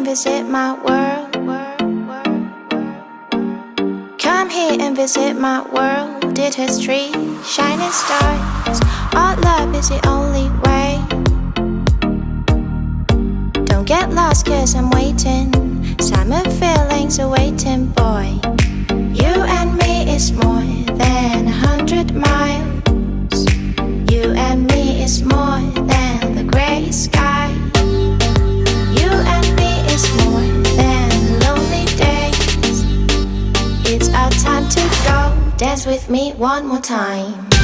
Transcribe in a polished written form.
visit my world. Come here and visit my world. It has trees, shining stars. Our love is the only way. Don't get lost, cause I'm waiting. Summer feelings are waiting, boy. You and me is more than 100 miles. You and me is more than the gray sky. You and me is more than lonely days. It's our time to go. Dance with me one more time.